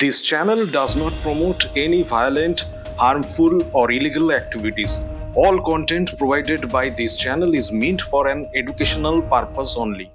This channel does not promote any violent, harmful, or illegal activities. All content provided by this channel is meant for an educational purpose only.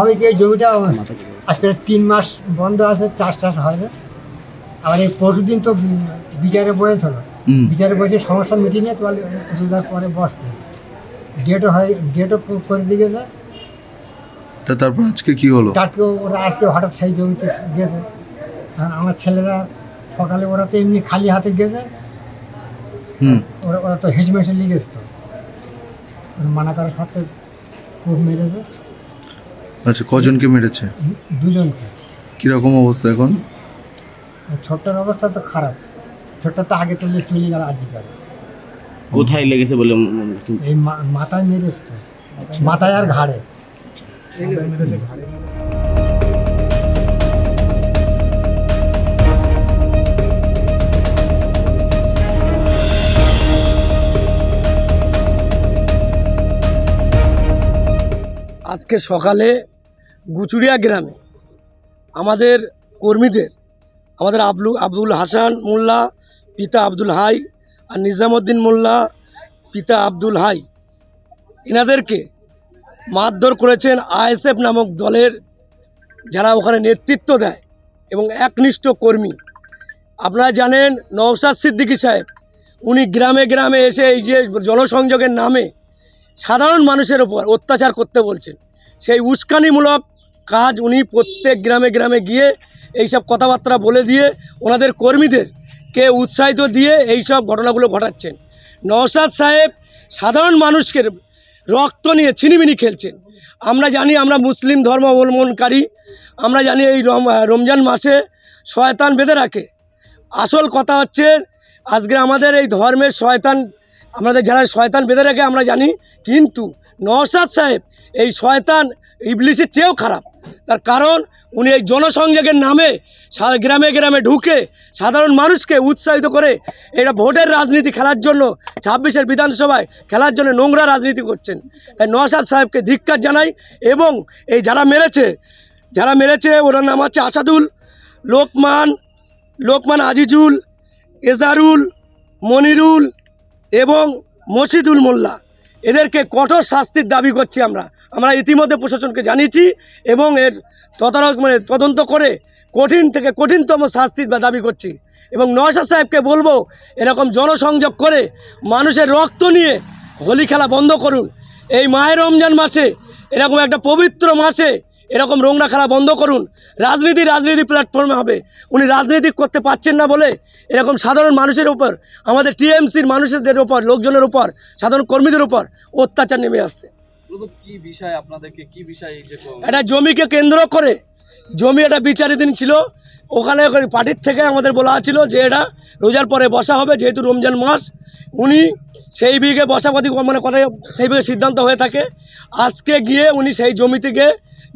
হবে কি জমিটা আজকে 3 মাস বন্ধ আছে, চাষ হয় না। আবার এই পরশুদিন তো বিচারে বসেছিল, বিচারে বসে সমস্যা মিটিয়ে পরে বসবে, ডেটও করে দিয়ে গেছে। তারপর আজকে কি হলো? ওরা আজকে হঠাৎ সেই জমিতে গেছে। আমার ছেলেরা সকালে ওরা তো এমনি খালি হাতে গেছে, ওরা তো হেসমেসে নিয়ে গেছে, তো মানা করার সত্ত্বেও খুব মেরেছে। আচ্ছা, কজনকে মেরেছে? 2জনকে। কিরকম অবস্থা এখন? ছোট্টর অবস্থা তো খারাপ, ছোট্ট তো আগে তো চলে গেল। আজকাল কোথায় লেগেছে বলে? এই মাথায় মেরেছে, মাথায় আর ঘাড়ে। আজকে সকালে গুচুড়িয়া গ্রামে আমাদের কর্মীদের, আমাদের আব্দুল হাসান মোল্লা পিতা আব্দুল হাই আর নিজামুদ্দিন মোল্লা পিতা আব্দুল হাই, এনাদেরকে মারধর করেছেন আইএসএফ নামক দলের যারা ওখানে নেতৃত্ব দেয় এবং একনিষ্ঠ কর্মী। আপনারা জানেন নওশাদ সিদ্দিকী সাহেব, উনি গ্রামে গ্রামে এসে এই যে জনসংযোগের নামে সাধারণ মানুষের ওপর অত্যাচার করতে বলছেন, সেই উস্কানিমূলক কাজ উনি প্রত্যেক গ্রামে গ্রামে গিয়ে এইসব কথাবার্তা বলে দিয়ে ওনাদের কর্মীদেরকে উৎসাহিত দিয়ে এইসব ঘটনাগুলো ঘটাচ্ছেন। নওশাদ সাহেব সাধারণ মানুষকে রক্ত নিয়ে ছিনিমিনি খেলছেন। আমরা জানি, আমরা মুসলিম ধর্ম অবলম্বনকারী, আমরা জানি এই রমজান মাসে শয়তান বেঁধে রাখে। আসল কথা হচ্ছে আজকে আমাদের এই ধর্মের শয়তান, আমাদের যারা শয়তান বেঁধে রাখে আমরা জানি, কিন্তু নওশাদ সাহেব এই শয়তান ইবলিসের চেয়েও খারাপ। তার কারণ উনি এই জনসংযোগের নামে গ্রামে গ্রামে ঢুকে সাধারণ মানুষকে উৎসাহিত করে এটা ভোটের রাজনীতি খেলার জন্য, 26-এর বিধানসভায় খেলার জন্য নোংরা রাজনীতি করছেন। তাই নওশাদ সাহেবকে ধিক্কার জানাই। এবং এই যারা মেরেছে ওনার নাম হচ্ছে আসাদুল, লোকমান, আজিজুল, এজারুল, মনিরুল এবং মসিদুল মোল্লা, এদেরকে কঠোর শাস্তির দাবি করছি। আমরা ইতিমধ্যে প্রশাসনকে জানিয়েছি এবং এর তদন্ত করে কঠিন থেকে কঠিনতম শাস্তির দাবি করছি। এবং নওশাদ সাহেবকে বলবো, এরকম জনসংযোগ করে মানুষের রক্ত নিয়ে হোলি খেলা বন্ধ করুন। এই মাহে রমজান মাসে, এরকম একটা পবিত্র মাসে এরকম নোংরা খেলা বন্ধ করুন। রাজনীতি প্ল্যাটফর্মে হবে। উনি রাজনীতি করতে পারছেন না বলে এরকম সাধারণ মানুষের উপর, আমাদের টিএমসির মানুষদের উপর, লোকজনের উপর, সাধারণ কর্মীদের উপর অত্যাচার নেমে আসছে। কি বিষয় আপনাদেরকে, কি বিষয়? এটা জমিকে কেন্দ্র করে, জমি একটা বিচারাধীন ছিল, ওখানে পার্টির থেকে আমাদের বলা ছিল যে এটা রোজার পরে বসা হবে, যেহেতু রমজান মাস। উনি সেই বিঘে বসাবাদি কথা সেই বিঘে সিদ্ধান্ত হয়ে থাকে। আজকে গিয়ে উনি সেই জমি থেকে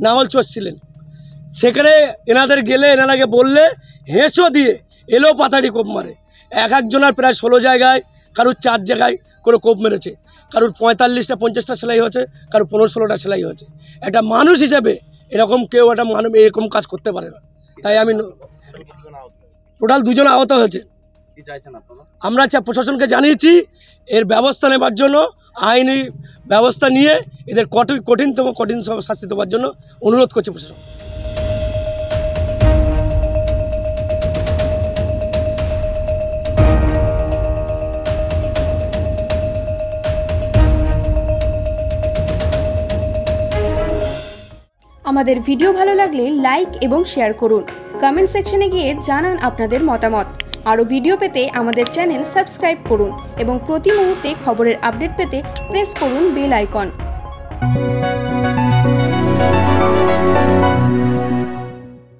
নাঙল চড়ছিলেন, সেখানে এনারাকে বললে হেঁসো দিয়ে এলো পাতাড়ি কোপ মারে। একজনের প্রায় 16 জায়গায়, কারোর 4 জায়গায় করে কোপ মেরেছে, কারোর 45টা 50টা সেলাই হয়েছে, কারোর 15-16টা সেলাই হয়েছে। একটা মানুষ হিসেবে এরকম কেউ একটা এরকম কাজ করতে পারে না। তাই আমি টোটাল 2জন আহত হয়েছে। আমরা প্রশাসনকে জানিয়েছি এর ব্যবস্থা নেবার জন্য, আইনি ব্যবস্থা নিয়ে এদের কঠিন শাস্তি দেওয়ার জন্য অনুরোধ করছে প্রশাসন। আমাদের ভিডিও ভালো লাগলে লাইক এবং শেয়ার করুন। কমেন্ট সেকশনে গিয়ে জানান আপনাদের মতামত। আরও ভিডিও পেতে আমাদের চ্যানেল সাবস্ক্রাইব করুন এবং প্রতি মুহূর্তে খবরের আপডেট পেতে প্রেস করুন বেল আইকন।